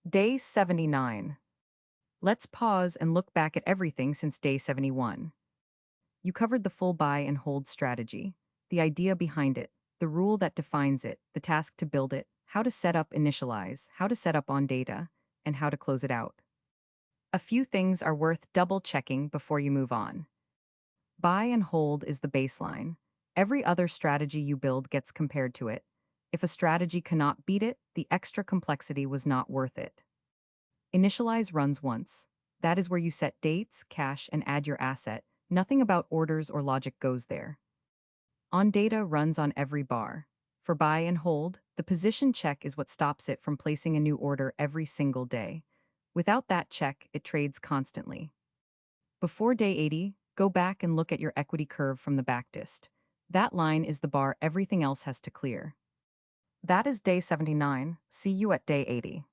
Day 79. Let's pause and look back at everything since day 71. You covered the full buy and hold strategy, the idea behind it, the rule that defines it, the task to build it, how to set up initialize, how to set up on data, and how to close it out. A few things are worth double checking before you move on. Buy and hold is the baseline. Every other strategy you build gets compared to it. If a strategy cannot beat it, the extra complexity was not worth it. Initialize runs once. That is where you set dates, cache, and add your asset. Nothing about orders or logic goes there. On data runs on every bar. For buy and hold, the position check is what stops it from placing a new order every single day. Without that check, it trades constantly. Before day 80, go back and look at your equity curve from the backtest. That line is the bar everything else has to clear. That is day 79. See you at day 80.